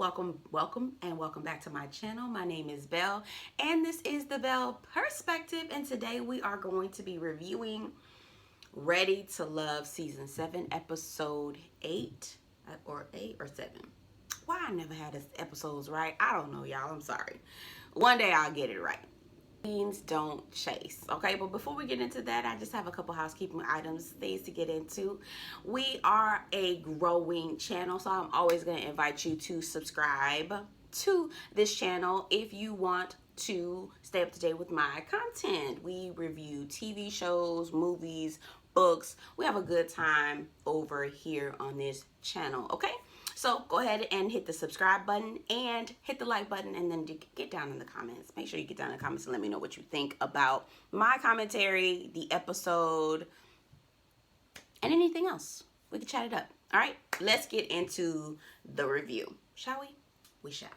welcome, and welcome back to my channel. My name is Belle, and this is the Belle Perspective, and today we are going to be reviewing Ready to Love Season 7, Episode 8, or 8 or 7. Why I never had this episodes right? I don't know, y'all. I'm sorry. One day I'll get it right. Queens don't chase, okay? But before we get into that, I just have a couple housekeeping items, things to get into. We are a growing channel, so I'm always going to invite you to subscribe to this channel if you want to stay up to date with my content. We review TV shows, movies, books. We have a good time over here on this channel, okay? So go ahead and hit the subscribe button and hit the like button, and then get down in the comments. Make sure you get down in the comments and let me know what you think about my commentary, the episode, and anything else. We can chat it up. All right, let's get into the review. Shall we? We shall.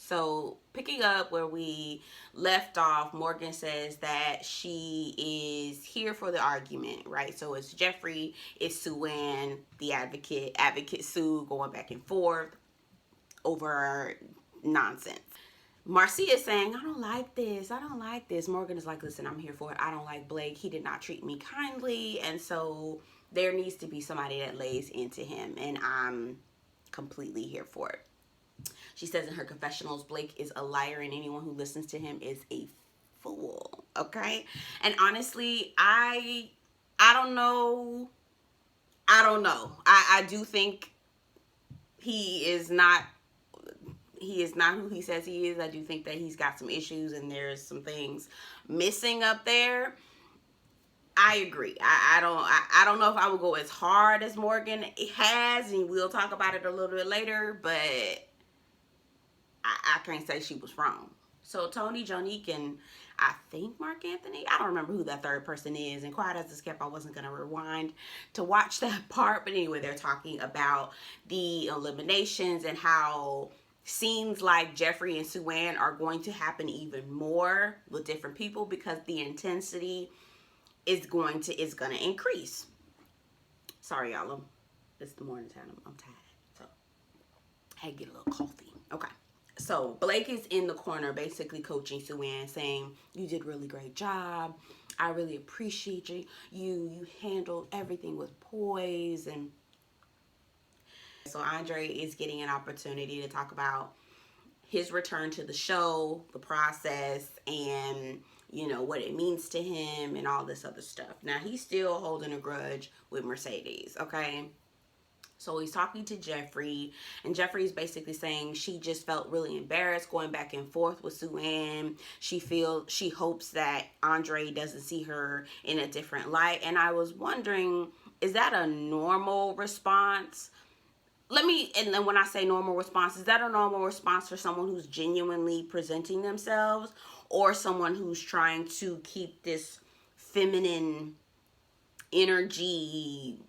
So picking up where we left off, Morgan says that she is here for the argument, right? So it's Jeffrey, it's Sue-Ann, the advocate Sue, going back and forth over nonsense. Marcia is saying, I don't like this. I don't like this. Morgan is like, listen, I'm here for it. I don't like Blake. He did not treat me kindly. And so there needs to be somebody that lays into him. And I'm completely here for it. She says in her confessionals, Blake is a liar and anyone who listens to him is a fool, okay? And honestly, I don't know. I do think he is not who he says he is. I do think that he's got some issues and there's some things missing up there. I agree. I don't know if I would go as hard as Morgan has, and we'll talk about it a little bit later, but I can't say she was wrong. So Tony, Jonique, and I think Mark Anthony, I don't remember who that third person is, and quiet as it's kept, I wasn't going to rewind to watch that part, but anyway, they're talking about the eliminations and how scenes like Jeffrey and Sue-Ann are going to happen even more with different people because the intensity is going to increase. Sorry, y'all. It's the morning time. I'm tired, so I had to get a little coffee. Okay. So Blake is in the corner basically coaching Sue-Ann, saying, you did a really great job. I really appreciate you. You handled everything with poise. And so Andre is getting an opportunity to talk about his return to the show, the process, and you know what it means to him and all this other stuff. Now he's still holding a grudge with Mercedes, okay? So he's talking to Jeffrey, and Jeffrey's basically saying she just felt really embarrassed going back and forth with Sue-Ann. She hopes that Andre doesn't see her in a different light. And I was wondering, is that a normal response? And then when I say normal response, is that a normal response for someone who's genuinely presenting themselves, or someone who's trying to keep this feminine energy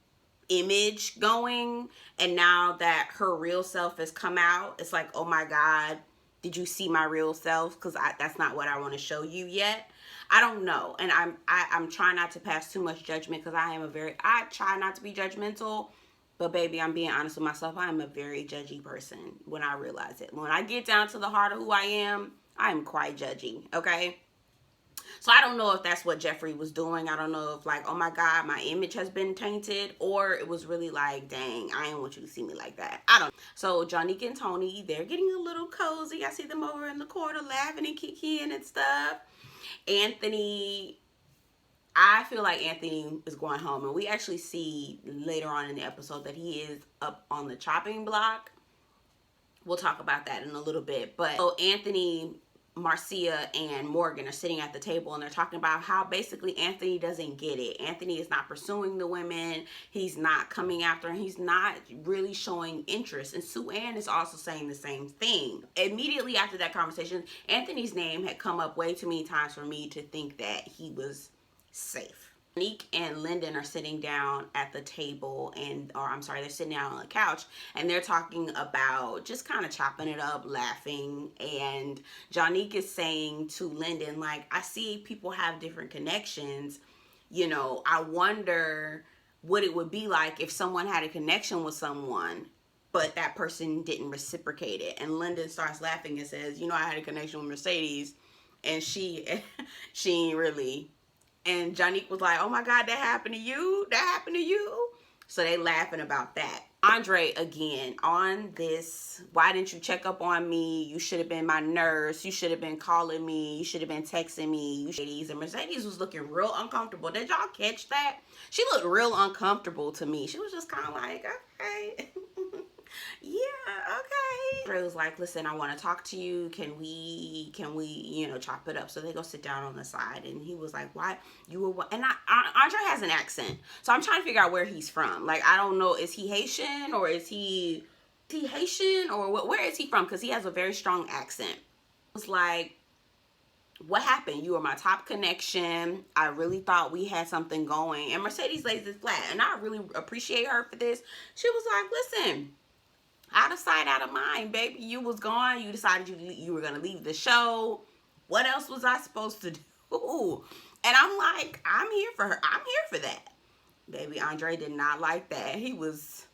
image going, and now that her real self has come out, it's like, oh my God, did you see my real self? Because that's not what I want to show you yet. I don't know, and I'm trying not to pass too much judgment because I try not to be judgmental, but baby, I'm being honest with myself. I am a very judgy person when I realize it. When I get down to the heart of who I am quite judgy, okay? So I don't know if that's what Jeffrey was doing. I don't know if like, oh my God, my image has been tainted, or it was really like, dang, I didn't want you to see me like that. I don't know. So Jonique and Tony, they're getting a little cozy. I see them over in the corner laughing and kicking and stuff. Anthony, I feel like Anthony is going home, and we actually see later on in the episode that he is up on the chopping block. We'll talk about that in a little bit. But so Anthony, Marcia, and Morgan are sitting at the table, and they're talking about how basically Anthony doesn't get it. Anthony is not pursuing the women. He's not coming after them. He's not really showing interest. And Sue-Ann is also saying the same thing. Immediately after that conversation, Anthony's name had come up way too many times for me to think that he was safe. Nick and Lyndon are sitting down at the table, they're sitting down on the couch, and they're talking about just kind of chopping it up, laughing. And Jonique is saying to Lyndon, like, I see people have different connections. You know, I wonder what it would be like if someone had a connection with someone but that person didn't reciprocate it. And Lyndon starts laughing and says, you know, I had a connection with Mercedes, and she ain't really. And Jonique was like, oh my God, that happened to you? That happened to you? So they laughing about that. Andre, again, on this, why didn't you check up on me? You should have been my nurse. You should have been calling me. You should have been texting me. And Mercedes was looking real uncomfortable. Did y'all catch that? She looked real uncomfortable to me. She was just kind of like, okay. Yeah, okay. Andre was like, listen, I want to talk to you. Can we, you know, chop it up? So they go sit down on the side, and he was like, why you were, and Andre has an accent. So I'm trying to figure out where he's from. Like, I don't know, is he Haitian or is he Haitian or what, where is he from? Because he has a very strong accent. It was like, what happened? You were my top connection. I really thought we had something going. And Mercedes lays it flat, and I really appreciate her for this. She was like, listen, out of sight, out of mind, baby. You was gone. You decided you were going to leave the show. What else was I supposed to do? And I'm like, I'm here for her. I'm here for that. Baby, Andre did not like that. He was,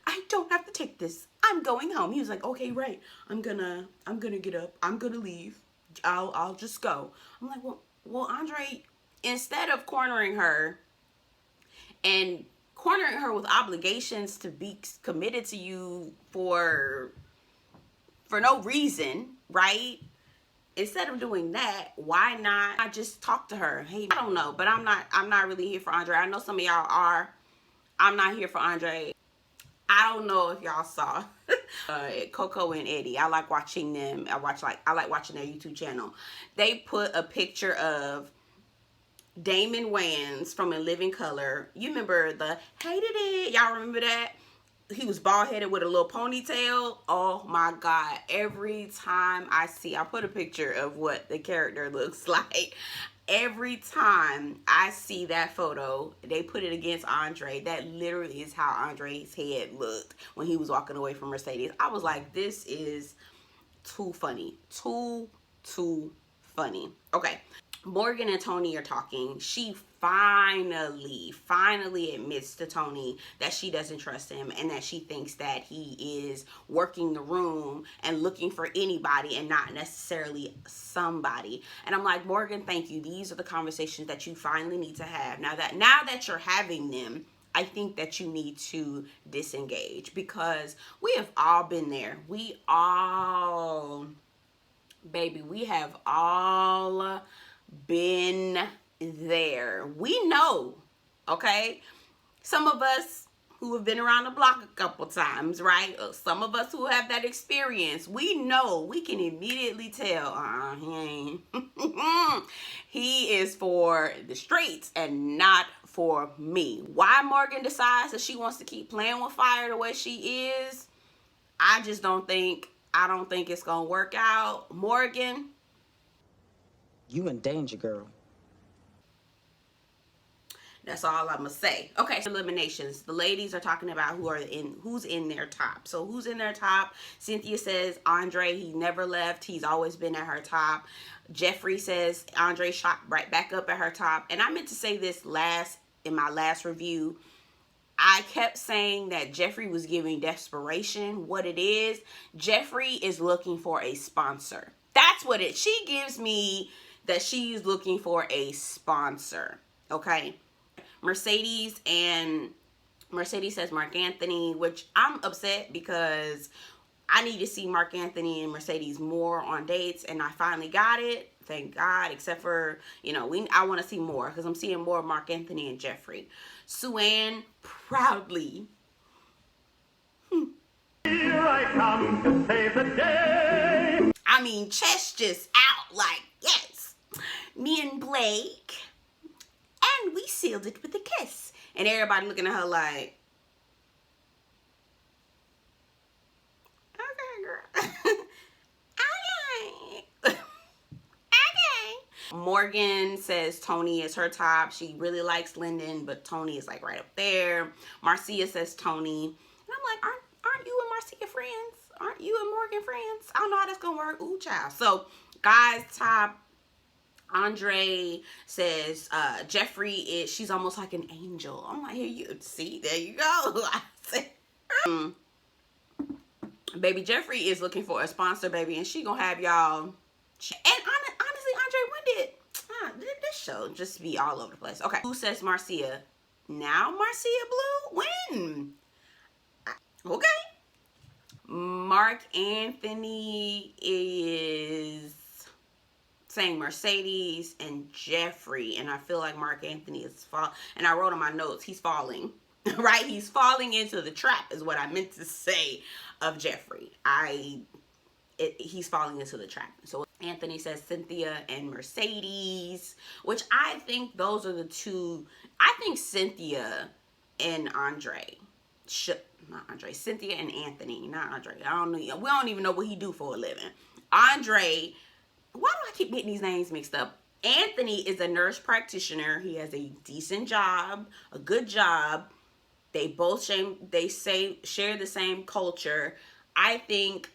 I don't have to take this. I'm going home. He was like, okay, right. I'm gonna get up. I'm gonna leave. I'll just go. I'm like, well, Andre, instead of cornering her and cornering her with obligations to be committed to you for no reason, right? Instead of doing that, why not I just talk to her? Hey, I don't know, but I'm not really here for Andre. I know some of y'all are. I'm not here for Andre. I don't know if y'all saw Coco and Eddie. I like watching them. I like watching their YouTube channel. They put a picture of Damon Wayans from In Living Color. You remember the hated it? Y'all remember that? He was bald headed with a little ponytail. Oh my God. Every time I put a picture of what the character looks like. Every time I see that photo, they put it against Andre. That literally is how Andre's head looked when he was walking away from Mercedes. I was like, this is too funny. Too funny. Okay. Morgan and Tony are talking. She finally admits to Tony that she doesn't trust him and that she thinks that he is working the room and looking for anybody and not necessarily somebody. And I'm like, Morgan, thank you. These are the conversations that you finally need to have. Now that you're having them, I think that you need to disengage, because we have all been there. We have all been there. We know, okay? Some of us who have been around the block a couple times, right? Some of us who have that experience, we know, we can immediately tell, he ain't. He is for the streets and not for me. Why Morgan decides that she wants to keep playing with fire the way she is, I don't think it's gonna work out. Morgan, you in danger, girl. That's all I'm gonna say. Okay, eliminations. The ladies are talking about who's in their top. So who's in their top? Cynthia says Andre, he never left. He's always been at her top. Jeffrey says Andre shot right back up at her top. And I meant to say this in my last review. I kept saying that Jeffrey was giving desperation. What it is, Jeffrey is looking for a sponsor. That's what she gives me, that she's looking for a sponsor. Okay. Mercedes says Mark Anthony, which I'm upset because I need to see Mark Anthony and Mercedes more on dates, and I finally got it. Thank God. Except for, I want to see more, because I'm seeing more of Mark Anthony and Jeffrey. Sue-Ann proudly. Here I come to save the day. I mean, chest just out like, yes. Me and Blake. And we sealed it with a kiss. And everybody looking at her like, okay, girl. Okay. Okay. Morgan says Tony is her top. She really likes Lyndon, but Tony is like right up there. Marcia says Tony. And I'm like, aren't you and Marcia friends? Aren't you and Morgan friends? I don't know how that's going to work. Ooh, child. So, guys, top. Andre says Jeffrey she's almost like an angel. I'm like, here you see, there you go. Baby Jeffrey is looking for a sponsor, baby, and she gonna have y'all. And honestly, Andre, when did this show just be all over the place? Okay, who says Marcia? Now Marcia Blue? When? Okay. Mark Anthony is saying Mercedes and Jeffrey, and I feel like Mark Anthony is and I wrote on my notes, he's falling. Right? He's falling into the trap is what I meant to say of Jeffrey. He's falling into the trap. So Anthony says Cynthia and Mercedes, which I think those are the two. I think Cynthia and Andre Cynthia and Anthony, not Andre. I don't know. We don't even know what he do for a living. Andre, why do I keep getting these names mixed up? Anthony is a nurse practitioner. He has a decent job, a good job. They both share the same culture. I think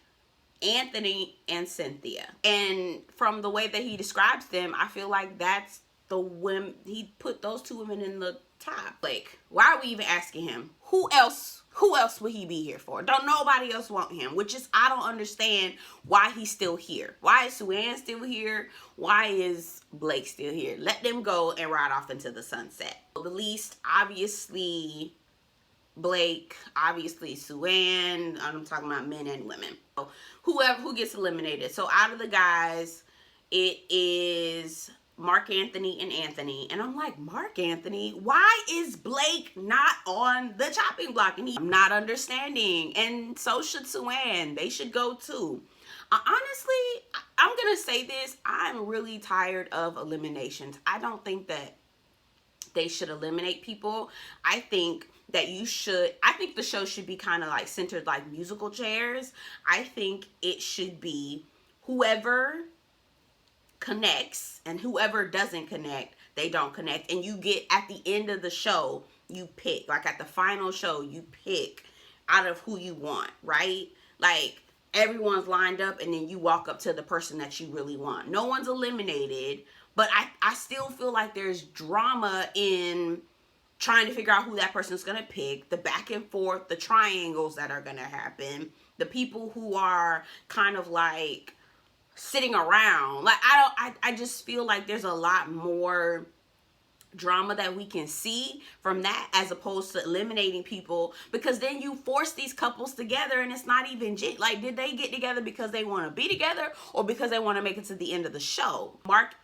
Anthony and Cynthia. And from the way that he describes them, I feel like that's the women, he put those two women in the top. Like, why are we even asking him? Who else would he be here for? Don't nobody else want him, which is, I don't understand why he's still here. Why is Suanne still here? Why is Blake still here? Let them go and ride off into the sunset. The least, obviously, Blake, obviously Suanne. I'm talking about men and women. So who gets eliminated. So out of the guys, it is Mark Anthony and Anthony. And I'm like, Mark Anthony, why is Blake not on the chopping block? And I'm not understanding. And so should Suanne. They should go too. Honestly, I'm going to say this. I'm really tired of eliminations. I don't think that they should eliminate people. I think that I think the show should be kind of like centered like musical chairs. I think it should be whoever connects and whoever doesn't connect, they don't connect. And you get, at the end of the show, you pick, like at the final show, you pick out of who you want, right? Like everyone's lined up and then you walk up to the person that you really want. No one's eliminated, but I still feel like there's drama in trying to figure out who that person's going to pick, the back and forth, the triangles that are going to happen, the people who are kind of like sitting around. Like, I just feel like there's a lot more drama that we can see from that as opposed to eliminating people, because then you force these couples together and it's not even like, did they get together because they want to be together or because they want to make it to the end of the show? Mark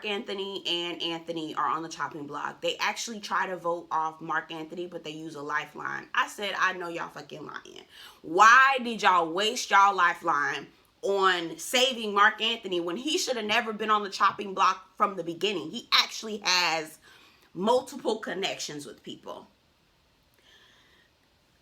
Anthony and Anthony are on the chopping block. They actually try to vote off Mark Anthony, but they use a lifeline. I said, I know y'all fucking lying. Why did y'all waste y'all lifeline on saving Mark Anthony when he should have never been on the chopping block from the beginning? He actually has multiple connections with people.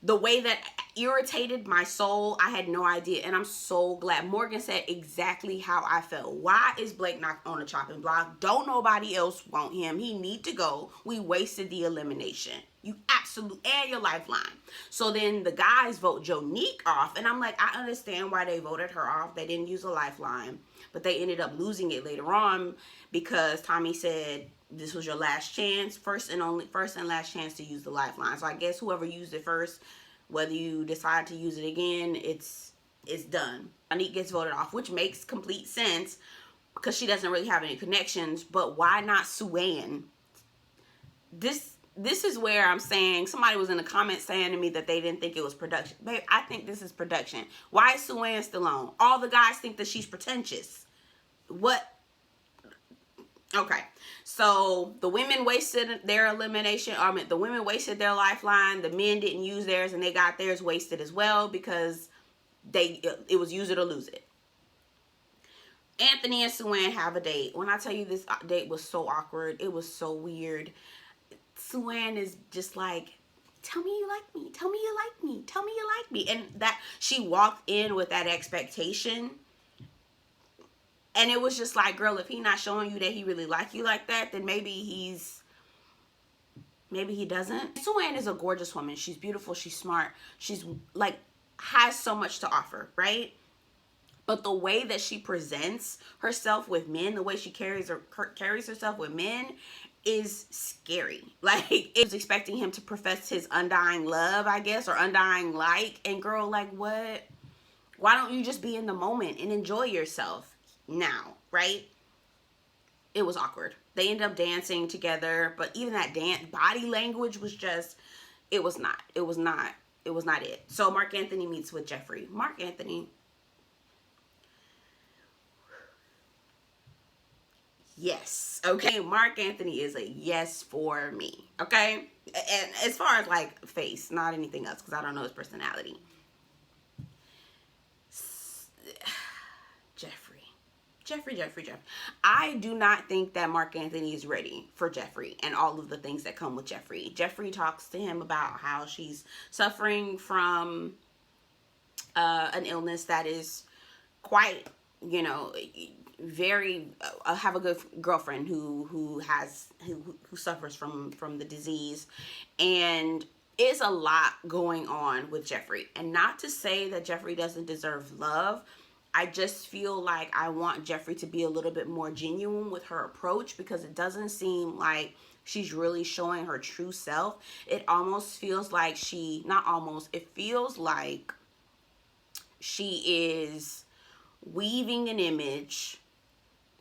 The way that irritated my soul, I had no idea. And I'm so glad. Morgan said exactly how I felt. Why is Blake not on the chopping block? Don't nobody else want him. He need to go. We wasted the elimination. You absolutely, and your lifeline. So then the guys vote Jonique off. And I'm like, I understand why they voted her off. They didn't use a lifeline. But they ended up losing it later on because Tommy said, this was your last chance, first and last chance to use the lifeline. So I guess whoever used it first, whether you decide to use it again, it's done. Anique gets voted off, which makes complete sense because she doesn't really have any connections. But why not Suanne? This is where I'm saying, somebody was in the comments saying to me that they didn't think it was production. Babe, I think this is production. Why is Suanne still on? All the guys think that she's pretentious. What? Okay, so the women wasted their elimination. The women wasted their lifeline. The men didn't use theirs, and they got theirs wasted as well because it was use it or lose it. Anthony and Suanne have a date. When I tell you, this date was so awkward, it was so weird. Suanne is just like, tell me you like me. Tell me you like me. Tell me you like me. And that she walked in with that expectation. And it was just like, girl, if he's not showing you that he really like you like that, then maybe he doesn't. Suanne is a gorgeous woman. She's beautiful. She's smart. She's like, has so much to offer, right? But the way that she presents herself with men, the way she carries herself with men is scary. Like, it was expecting him to profess his undying love, I guess, or undying like. And girl, like, what? Why don't you just be in the moment and enjoy yourself now, right? It was awkward. They ended up dancing together, but even that dance body language was just, it was not. It was not. It was not it. So Mark Anthony meets with Jeffree. Mark Anthony, yes. Okay, Mark Anthony is a yes for me. Okay? And as far as like face, not anything else, because I don't know his personality. Jeffree. I do not think that Mark Anthony is ready for Jeffree and all of the things that come with Jeffree. Jeffree talks to him about how she's suffering from an illness that is quite, you know, very. Have a good girlfriend who suffers from the disease, and it's a lot going on with Jeffree. And not to say that Jeffree doesn't deserve love. I just feel like I want Jeffree to be a little bit more genuine with her approach, because it doesn't seem like she's really showing her true self. It almost feels like it feels like she is weaving an image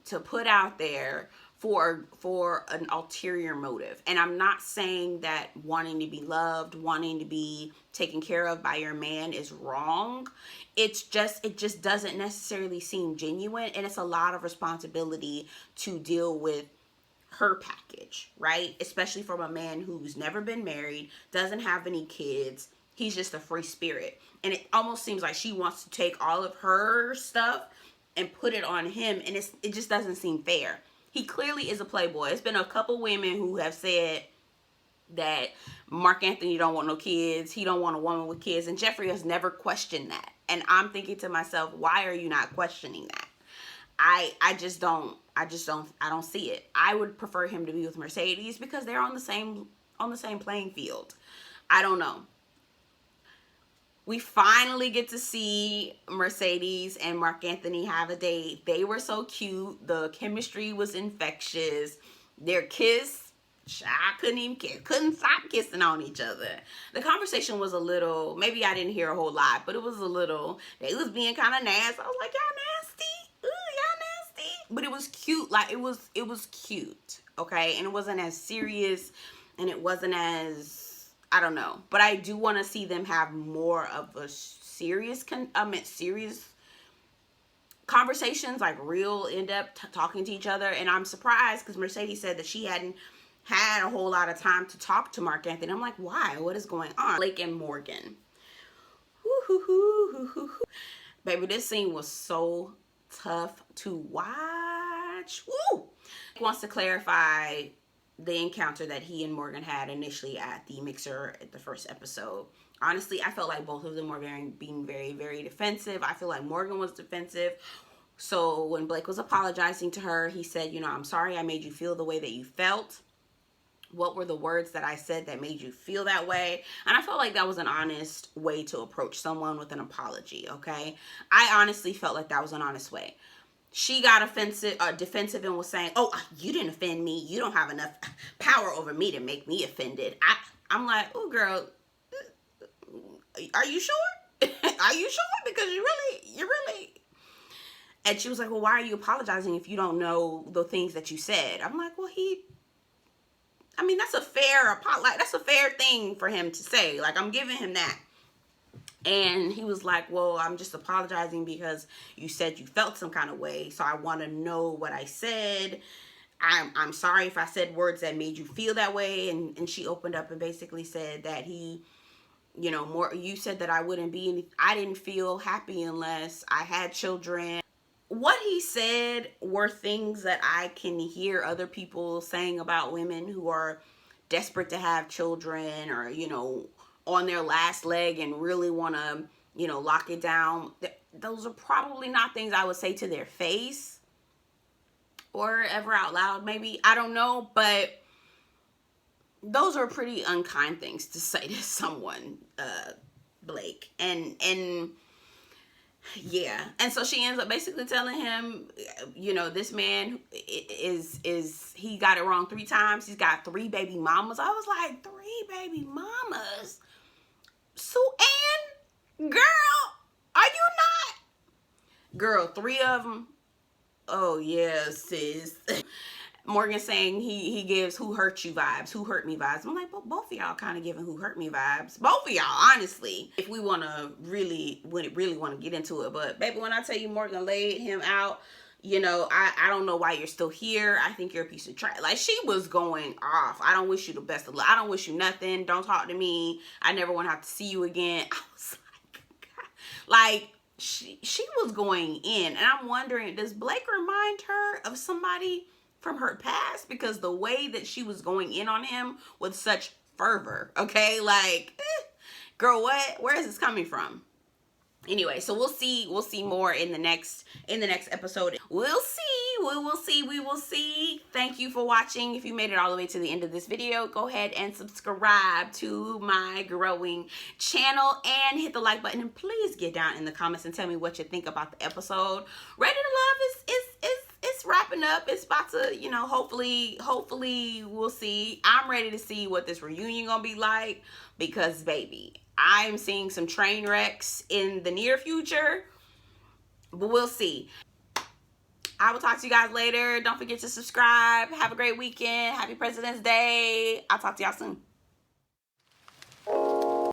to put out there for an ulterior motive. And I'm not saying that wanting to be loved, wanting to be taken care of by your man is wrong. It just doesn't necessarily seem genuine, and it's a lot of responsibility to deal with her package, right? Especially from a man who's never been married, doesn't have any kids. He's just a free spirit. And it almost seems like she wants to take all of her stuff and put it on him, and it just doesn't seem fair. He clearly is a playboy. It's been a couple women who have said that Mark Anthony don't want no kids. He don't want a woman with kids. And Jeffree has never questioned that. And I'm thinking to myself, why are you not questioning that? I don't see it. I would prefer him to be with Mercedes because they're on the same playing field. I don't know. We finally get to see Mercedes and Mark Anthony have a date. They were so cute. The chemistry was infectious. Their kiss, I couldn't stop kissing on each other. The conversation was a little, maybe I didn't hear a whole lot, but it was a little, they was being kind of nasty. I was like, y'all nasty? Ooh, y'all nasty? But it was cute. Like, it was cute, okay? And it wasn't as serious, and it wasn't as, I don't know, but I do want to see them have more of a serious conversations, like real in-depth talking to each other. And I'm surprised because Mercedes said that she hadn't had a whole lot of time to talk to Mark Anthony. I'm like, why? What is going on? Blake and Morgan. Baby, this scene was so tough to watch. Woo! He wants to clarify the encounter that he and Morgan had initially at the mixer at the first episode. Honestly, I felt like both of them were being very, very defensive. I feel like Morgan was defensive. So when Blake was apologizing to her, he said, you know, I'm sorry I made you feel the way that you felt. What were the words that I said that made you feel that way? And I felt like that was an honest way to approach someone with an apology, okay? I honestly felt like that was an honest way. She got defensive and was saying, oh, you didn't offend me. You don't have enough power over me to make me offended. I'm like, oh, girl, are you sure? Are you sure? Because you really. And she was like, well, why are you apologizing if you don't know the things that you said? I'm like, well, that's a fair thing for him to say. Like, I'm giving him that. And he was like, well, I'm just apologizing because you said you felt some kind of way. So I want to know what I said. I'm sorry if I said words that made you feel that way. And she opened up and basically said that you said that I didn't feel happy unless I had children. What he said were things that I can hear other people saying about women who are desperate to have children, or, on their last leg and really want to, lock it down. Those are probably not things I would say to their face or ever out loud, maybe. I don't know, but those are pretty unkind things to say to someone, Blake. And yeah. And so she ends up basically telling him, this man he got it wrong 3 times. He's got 3 baby mamas. I was like, 3 baby mamas? Sue Ann, girl, are you not? Girl, 3 of them. Oh yeah, sis. Morgan saying he gives who hurt you vibes, who hurt me vibes. I'm like, but both of y'all kind of giving who hurt me vibes. Both of y'all, honestly. If we want to really want to get into it. But baby, when I tell you Morgan laid him out, you know, I don't know why you're still here. I think you're a piece of trash. Like, she was going off. I don't wish you the best of luck. I don't wish you nothing. Don't talk to me. I never want to have to see you again. I was like she was going in, and I'm wondering, does Blake remind her of somebody from her past? Because the way that she was going in on him with such fervor, okay, like, girl, what? Where is this coming from? Anyway, so we'll see more in the next episode. We'll see. We will see. Thank you for watching. If you made it all the way to the end of this video, go ahead and subscribe to my growing channel and hit the like button, and please get down in the comments and tell me what you think about the episode. Ready to Love is wrapping up. It's about to, you know, hopefully we'll see. I'm ready to see what this reunion gonna be like, because baby, I'm seeing some train wrecks in the near future, but we'll see. I will talk to you guys later. Don't forget to subscribe. Have a great weekend. Happy President's Day. I'll talk to y'all soon.